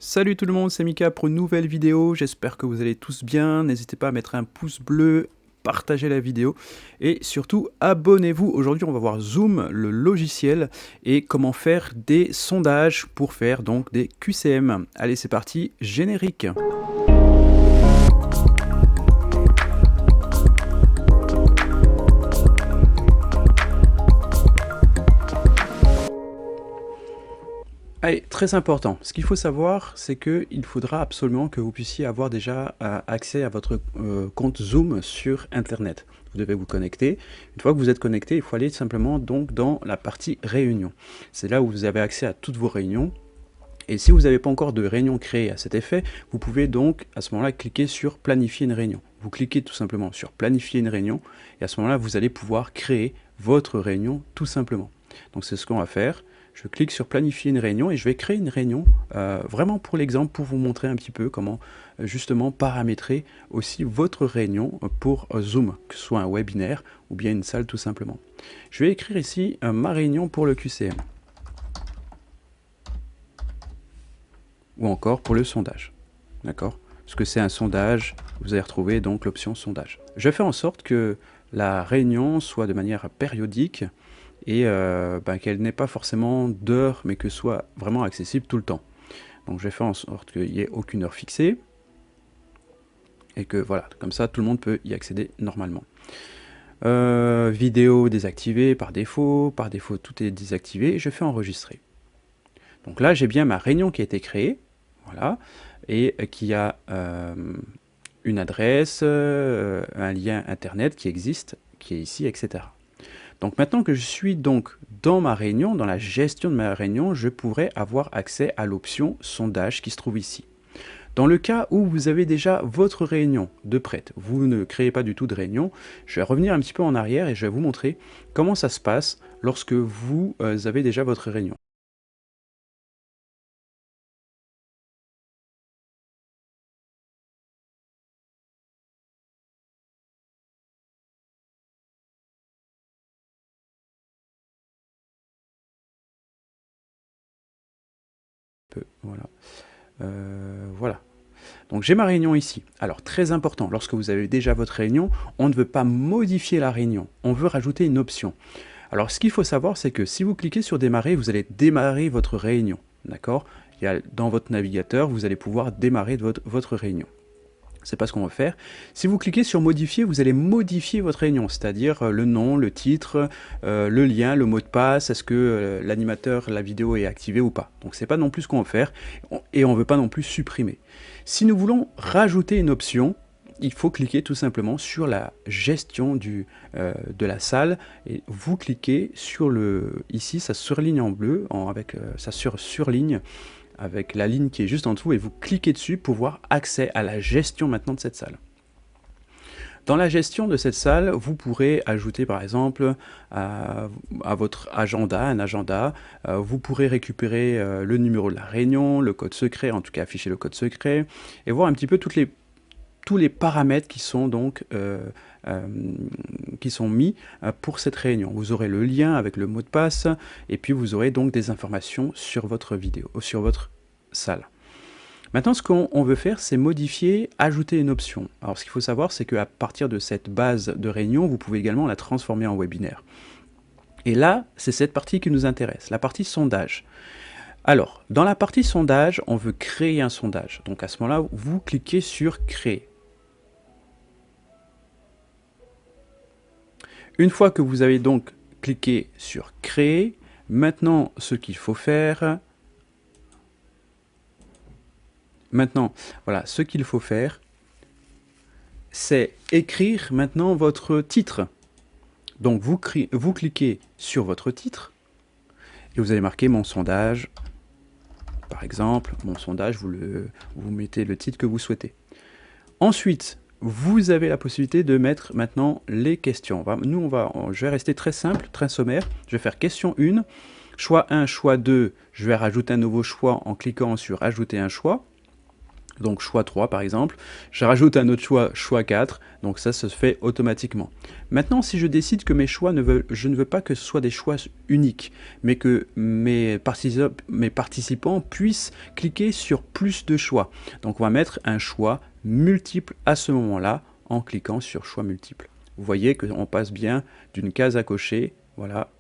Salut tout le monde, c'est Mika pour une nouvelle vidéo, j'espère que vous allez tous bien, n'hésitez pas à mettre un pouce bleu, partager la vidéo et surtout abonnez-vous. Aujourd'hui on va voir Zoom, le logiciel et comment faire des sondages pour faire donc des QCM. Allez c'est parti, générique. Allez, très important, ce qu'il faut savoir, c'est qu'il faudra absolument que vous puissiez avoir déjà accès à votre compte Zoom sur Internet. Vous devez vous connecter. Une fois que vous êtes connecté, il faut aller simplement donc dans la partie réunion. C'est là où vous avez accès à toutes vos réunions. Et si vous n'avez pas encore de réunion créée à cet effet, vous pouvez donc à ce moment-là cliquer sur planifier une réunion. Vous cliquez tout simplement sur planifier une réunion et à ce moment-là, vous allez pouvoir créer votre réunion tout simplement. Donc c'est ce qu'on va faire. Je clique sur planifier une réunion et je vais créer une réunion vraiment pour l'exemple, pour vous montrer un petit peu comment justement paramétrer aussi votre réunion pour Zoom, que ce soit un webinaire ou bien une salle tout simplement. Je vais écrire ici ma réunion pour le QCM ou encore pour le sondage. D'accord? Parce que c'est un sondage, vous allez retrouver donc l'option sondage. Je fais en sorte que la réunion soit de manière périodique et qu'elle n'ait pas forcément d'heure, mais que soit vraiment accessible tout le temps. Donc je vais faire en sorte qu'il n'y ait aucune heure fixée, et que voilà, comme ça tout le monde peut y accéder normalement. Vidéo désactivée par défaut tout est désactivé, et je fais enregistrer. Donc là j'ai bien ma réunion qui a été créée, voilà, et qui a une adresse, un lien internet qui existe, qui est ici, etc. Donc maintenant que je suis donc dans ma réunion, dans la gestion de ma réunion, je pourrais avoir accès à l'option sondage qui se trouve ici. Dans le cas où vous avez déjà votre réunion de prête, vous ne créez pas du tout de réunion, je vais revenir un petit peu en arrière et je vais vous montrer comment ça se passe lorsque vous avez déjà votre réunion. Voilà. Voilà. Donc j'ai ma réunion ici. Alors très important, lorsque vous avez déjà votre réunion, on ne veut pas modifier la réunion, on veut rajouter une option. Alors ce qu'il faut savoir, c'est que si vous cliquez sur démarrer, vous allez démarrer votre réunion. D'accord? Dans votre navigateur, vous allez pouvoir démarrer votre réunion. C'est pas ce qu'on va faire. Si vous cliquez sur modifier, vous allez modifier votre réunion, c'est-à-dire le nom, le titre, le lien, le mot de passe, est-ce que l'animateur, la vidéo est activée ou pas. Donc c'est pas non plus ce qu'on va faire et on veut pas non plus supprimer. Si nous voulons rajouter une option, il faut cliquer tout simplement sur la gestion de la salle et vous cliquez sur ici, ça surligne en bleu, ça surligne avec la ligne qui est juste en dessous et vous cliquez dessus pour avoir accès à la gestion maintenant de cette salle. Dans la gestion de cette salle, vous pourrez ajouter par exemple à votre agenda, un agenda, vous pourrez récupérer le numéro de la réunion, le code secret, en tout cas afficher le code secret, et voir un petit peu tous les paramètres qui sont donc mis pour cette réunion. Vous aurez le lien avec le mot de passe et puis vous aurez donc des informations sur votre vidéo, sur votre salle. Maintenant, ce qu'on veut faire, c'est modifier, ajouter une option. Alors, ce qu'il faut savoir, c'est qu'à partir de cette base de réunion, vous pouvez également la transformer en webinaire. Et là, c'est cette partie qui nous intéresse, la partie sondage. Alors, dans la partie sondage, on veut créer un sondage. Donc, à ce moment-là, vous cliquez sur créer. Une fois que vous avez donc cliqué sur créer, maintenant ce qu'il faut faire, c'est écrire maintenant votre titre. Donc vous cliquez sur votre titre et vous allez marquer mon sondage. Par exemple, mon sondage, vous mettez le titre que vous souhaitez. Ensuite, vous avez la possibilité de mettre maintenant les questions. Je vais rester très simple, très sommaire. Je vais faire question 1, choix 1, choix 2. Je vais rajouter un nouveau choix en cliquant sur ajouter un choix. Donc choix 3 par exemple, je rajoute un autre choix, choix 4, donc ça se fait automatiquement. Maintenant, si je décide que mes choix je ne veux pas que ce soit des choix uniques, mais que mes participants puissent cliquer sur plus de choix. Donc on va mettre un choix multiple à ce moment-là en cliquant sur choix multiple. Vous voyez qu'on passe bien d'une case à cocher, voilà,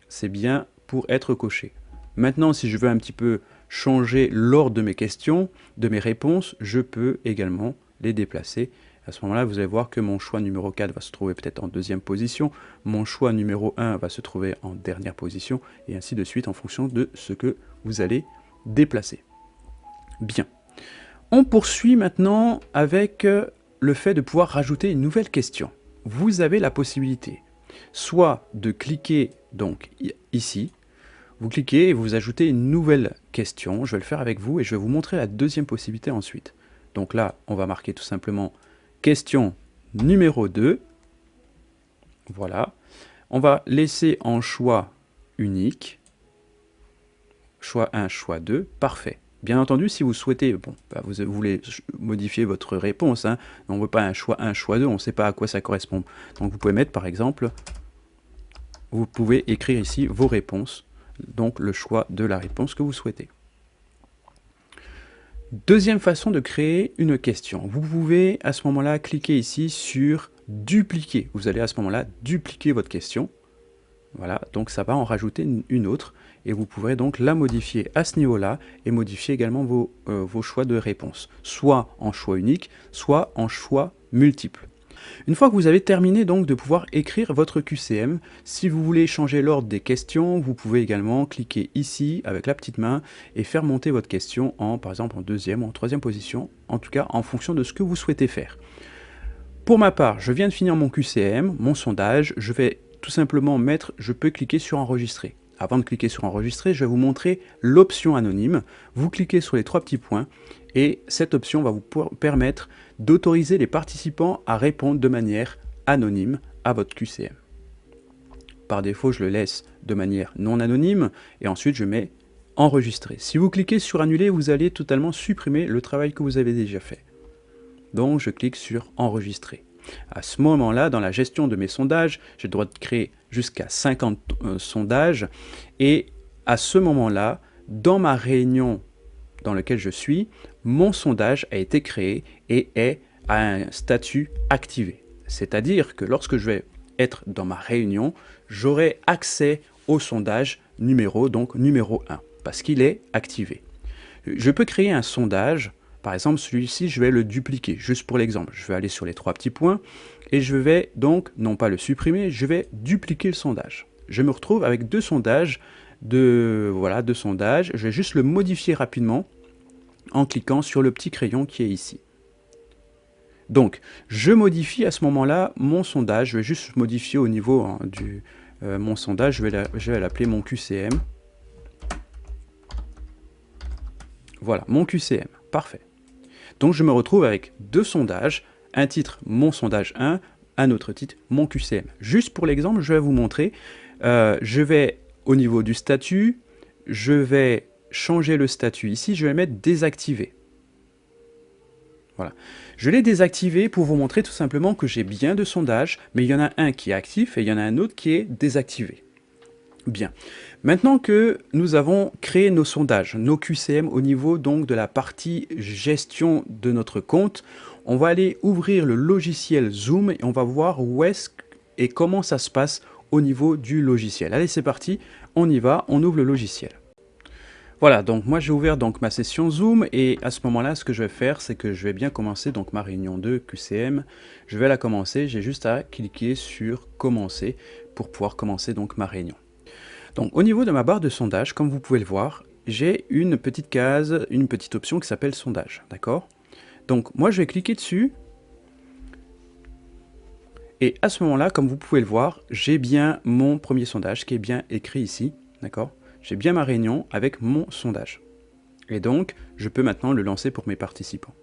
c'est bien pour être coché. Maintenant, si je veux un petit peu changer l'ordre de mes questions, de mes réponses, je peux également les déplacer. À ce moment-là, vous allez voir que mon choix numéro 4 va se trouver peut-être en deuxième position, mon choix numéro 1 va se trouver en dernière position, et ainsi de suite en fonction de ce que vous allez déplacer. Bien. On poursuit maintenant avec le fait de pouvoir rajouter une nouvelle question. Vous avez la possibilité soit de cliquer donc ici, vous cliquez et vous ajoutez une nouvelle question. Je vais le faire avec vous et je vais vous montrer la deuxième possibilité ensuite. Donc là, on va marquer tout simplement question numéro 2. Voilà. On va laisser en choix unique. Choix 1, choix 2. Parfait. Bien entendu, si vous souhaitez, bon, bah vous voulez modifier votre réponse, hein, on ne veut pas un choix 1, choix 2, on ne sait pas à quoi ça correspond. Donc vous pouvez mettre par exemple, vous pouvez écrire ici vos réponses. Donc le choix de la réponse que vous souhaitez. Deuxième façon de créer une question. Vous pouvez à ce moment-là cliquer ici sur dupliquer. Vous allez à ce moment-là dupliquer votre question. Voilà, donc ça va en rajouter une autre et vous pourrez donc la modifier à ce niveau-là et modifier également vos choix de réponse, soit en choix unique, soit en choix multiple. Une fois que vous avez terminé donc de pouvoir écrire votre QCM, si vous voulez changer l'ordre des questions, vous pouvez également cliquer ici avec la petite main et faire monter votre question en, par exemple, en deuxième ou en troisième position, en tout cas en fonction de ce que vous souhaitez faire. Pour ma part, je viens de finir mon QCM, mon sondage, je vais tout simplement je peux cliquer sur enregistrer. Avant de cliquer sur enregistrer, je vais vous montrer l'option anonyme. Vous cliquez sur les trois petits points et cette option va vous permettre d'autoriser les participants à répondre de manière anonyme à votre QCM. Par défaut, je le laisse de manière non anonyme et ensuite je mets enregistrer. Si vous cliquez sur annuler, vous allez totalement supprimer le travail que vous avez déjà fait. Donc je clique sur enregistrer. À ce moment-là, dans la gestion de mes sondages, j'ai le droit de créer jusqu'à 50 sondages et à ce moment-là, dans ma réunion dans laquelle je suis, mon sondage a été créé et est à un statut activé. C'est-à-dire que lorsque je vais être dans ma réunion, j'aurai accès au sondage donc numéro 1, parce qu'il est activé. Je peux créer un sondage, par exemple celui-ci, je vais le dupliquer, juste pour l'exemple. Je vais aller sur les trois petits points et je vais donc, non pas le supprimer, je vais dupliquer le sondage. Je me retrouve avec deux sondages, deux sondages. Je vais juste le modifier rapidement en cliquant sur le petit crayon qui est ici. Donc, je modifie à ce moment-là mon sondage. Je vais juste modifier au niveau mon sondage. Je vais l'appeler mon QCM. Voilà, mon QCM. Parfait. Donc, je me retrouve avec deux sondages. Un titre, mon sondage 1. Un autre titre, mon QCM. Juste pour l'exemple, je vais vous montrer. Je vais, au niveau du statut, je vais changer le statut ici, je vais mettre désactivé. Voilà. Je l'ai désactivé pour vous montrer tout simplement que j'ai bien deux sondages, mais il y en a un qui est actif et il y en a un autre qui est désactivé. Bien. Maintenant que nous avons créé nos sondages, nos QCM au niveau donc de la partie gestion de notre compte, on va aller ouvrir le logiciel Zoom et on va voir où est-ce et comment ça se passe au niveau du logiciel. Allez, c'est parti, on y va, on ouvre le logiciel. Voilà, donc moi j'ai ouvert donc ma session Zoom et à ce moment-là, ce que je vais faire, c'est que je vais bien commencer donc ma réunion 2 QCM. Je vais la commencer, j'ai juste à cliquer sur commencer pour pouvoir commencer donc ma réunion. Donc au niveau de ma barre de sondage, comme vous pouvez le voir, j'ai une petite case, une petite option qui s'appelle sondage, d'accord? Donc moi je vais cliquer dessus et à ce moment-là, comme vous pouvez le voir, j'ai bien mon premier sondage qui est bien écrit ici, d'accord? J'ai bien ma réunion avec mon sondage. Et donc, je peux maintenant le lancer pour mes participants.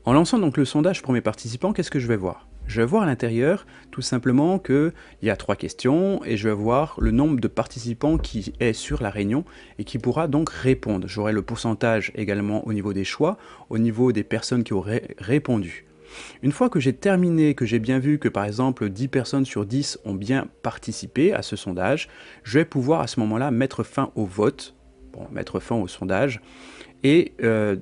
En lançant donc le sondage pour mes participants, qu'est-ce que je vais voir? Je vais voir à l'intérieur tout simplement qu'il y a 3 questions et je vais voir le nombre de participants qui est sur la réunion et qui pourra donc répondre. J'aurai le pourcentage également au niveau des choix, au niveau des personnes qui auraient répondu. Une fois que j'ai terminé, que j'ai bien vu que par exemple 10 personnes sur 10 ont bien participé à ce sondage, je vais pouvoir à ce moment-là mettre fin au vote, mettre fin au sondage et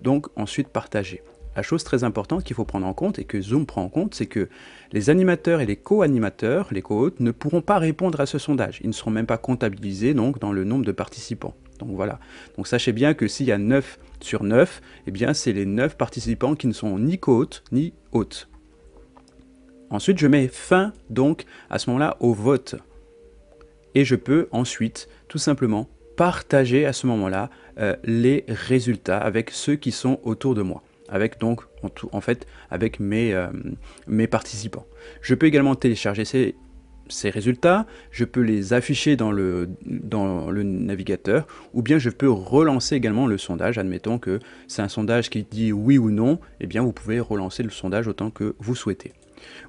donc ensuite partager. La chose très importante qu'il faut prendre en compte et que Zoom prend en compte, c'est que les animateurs et les co-animateurs, les co-hôtes, ne pourront pas répondre à ce sondage. Ils ne seront même pas comptabilisés donc, dans le nombre de participants. Donc voilà. Donc sachez bien que s'il y a 9 sur 9, eh bien c'est les 9 participants qui ne sont ni co-hôtes ni hôtes. Ensuite, je mets fin donc à ce moment-là au vote. Et je peux ensuite tout simplement partager à ce moment-là les résultats avec ceux qui sont autour de moi. Avec donc en fait avec mes participants. Je peux également télécharger ces résultats, je peux les afficher dans le navigateur, ou bien je peux relancer également le sondage. Admettons que c'est un sondage qui dit oui ou non, eh bien vous pouvez relancer le sondage autant que vous souhaitez.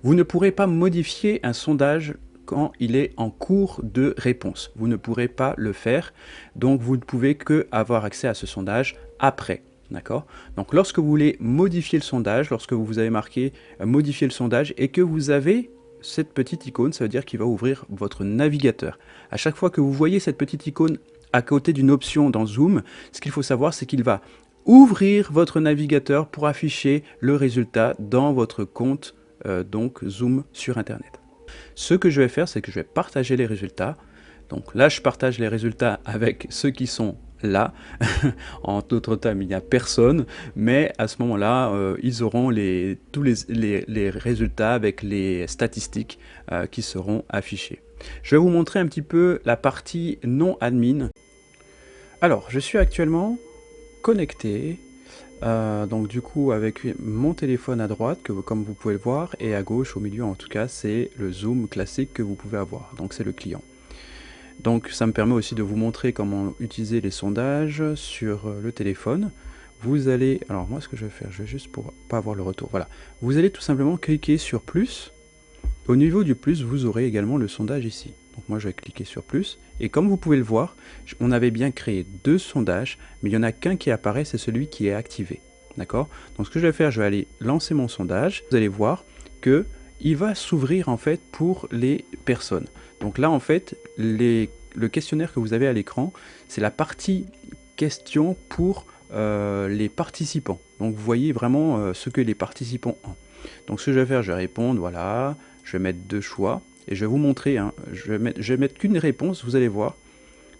Vous ne pourrez pas modifier un sondage quand il est en cours de réponse. Vous ne pourrez pas le faire, donc vous ne pouvez que avoir accès à ce sondage après. D'accord? Donc lorsque vous voulez modifier le sondage, lorsque vous avez marqué modifier le sondage et que vous avez cette petite icône, ça veut dire qu'il va ouvrir votre navigateur. À chaque fois que vous voyez cette petite icône à côté d'une option dans Zoom, ce qu'il faut savoir, c'est qu'il va ouvrir votre navigateur pour afficher le résultat dans votre compte donc Zoom sur Internet. Ce que je vais faire, c'est que je vais partager les résultats. Donc là, je partage les résultats avec ceux qui sont là. En d'autres termes, il n'y a personne, mais à ce moment-là, ils auront tous les résultats avec les statistiques qui seront affichés. Je vais vous montrer un petit peu la partie non admin. Alors, je suis actuellement connecté, donc du coup avec mon téléphone à droite, comme vous pouvez le voir, et à gauche, au milieu en tout cas, c'est le Zoom classique que vous pouvez avoir, donc c'est le client. Donc ça me permet aussi de vous montrer comment utiliser les sondages sur le téléphone. Vous allez, alors moi ce que je vais faire, je vais juste pour pas avoir le retour, voilà. Vous allez tout simplement cliquer sur plus. Au niveau du plus, vous aurez également le sondage ici. Donc moi je vais cliquer sur plus, et comme vous pouvez le voir, on avait bien créé 2 sondages, mais il n'y en a qu'un qui apparaît, c'est celui qui est activé. D'accord? Donc ce que je vais faire, je vais aller lancer mon sondage. Vous allez voir que il va s'ouvrir en fait pour les personnes. Donc là en fait, le questionnaire que vous avez à l'écran, c'est la partie question pour les participants. Donc vous voyez vraiment ce que les participants ont. Donc ce que je vais faire, je vais répondre, voilà, je vais mettre 2 choix, et je vais vous montrer, hein, je vais mettre qu'une réponse, vous allez voir.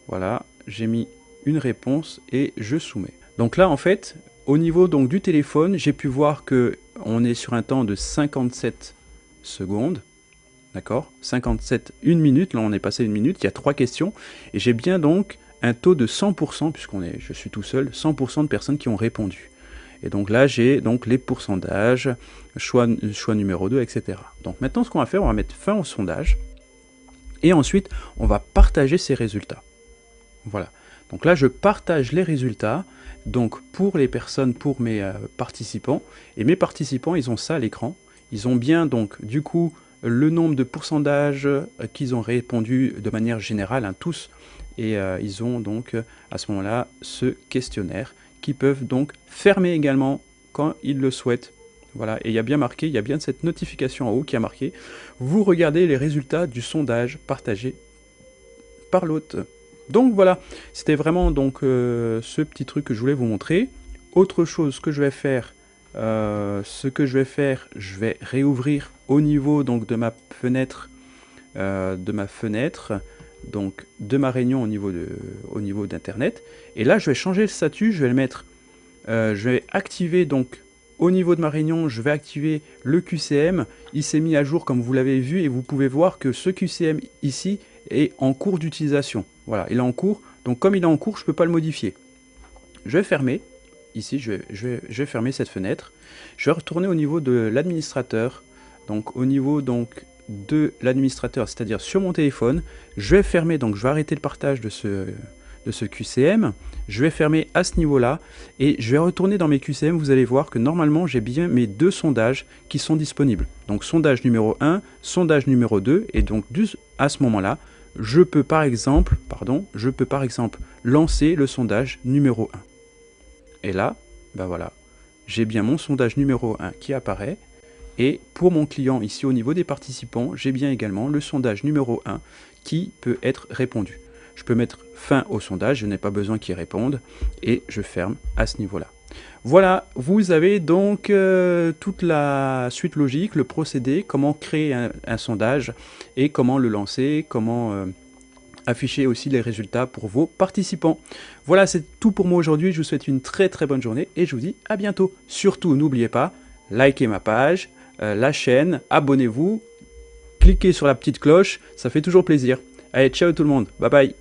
Voilà, j'ai mis une réponse et je soumets. Donc là en fait, au niveau donc du téléphone, j'ai pu voir que on est sur un temps de 57 secondes. D'accord, 57, 1 minute, là on est passé 1 minute, il y a 3 questions, et j'ai bien donc un taux de 100%, je suis tout seul, 100% de personnes qui ont répondu. Et donc là j'ai donc les pourcentages, choix numéro 2, etc. Donc maintenant ce qu'on va faire, on va mettre fin au sondage, et ensuite on va partager ces résultats. Voilà, donc là je partage les résultats, donc pour les personnes, pour mes participants, et mes participants ils ont ça à l'écran, ils ont bien donc du coup le nombre de pourcentages qu'ils ont répondu de manière générale, hein, tous, et ils ont donc à ce moment-là ce questionnaire qu'ils peuvent donc fermer également quand ils le souhaitent. Voilà, et il y a bien marqué, il y a bien cette notification en haut qui a marqué « Vous regardez les résultats du sondage partagé par l'hôte ». Donc voilà, c'était vraiment donc ce petit truc que je voulais vous montrer. Autre chose que je vais faire, je vais réouvrir au niveau donc de ma fenêtre, donc de ma réunion au niveau d'internet. Et là, je vais changer le statut, je vais le mettre, je vais activer donc au niveau de ma réunion, je vais activer le QCM. Il s'est mis à jour comme vous l'avez vu et vous pouvez voir que ce QCM ici est en cours d'utilisation. Voilà, il est en cours. Donc comme il est en cours, je ne peux pas le modifier. Je vais fermer. Ici, je vais fermer cette fenêtre. Je vais retourner au niveau de l'administrateur. Donc au niveau donc de l'administrateur, c'est-à-dire sur mon téléphone. Je vais fermer, donc je vais arrêter le partage de de ce QCM. Je vais fermer à ce niveau-là et je vais retourner dans mes QCM. Vous allez voir que normalement, j'ai bien mes deux sondages qui sont disponibles. Donc, sondage numéro 1, sondage numéro 2. Et donc, à ce moment-là, je peux par exemple lancer le sondage numéro 1. Et là, ben voilà, j'ai bien mon sondage numéro 1 qui apparaît. Et pour mon client, ici au niveau des participants, j'ai bien également le sondage numéro 1 qui peut être répondu. Je peux mettre fin au sondage, je n'ai pas besoin qu'il réponde, et je ferme à ce niveau-là. Voilà, vous avez donc toute la suite logique, le procédé, comment créer un sondage, et comment le lancer, comment afficher aussi les résultats pour vos participants. Voilà, c'est tout pour moi aujourd'hui, je vous souhaite une très très bonne journée, et je vous dis à bientôt. Surtout, n'oubliez pas, likez ma page, la chaîne, abonnez-vous, cliquez sur la petite cloche, ça fait toujours plaisir. Allez, ciao tout le monde, bye bye.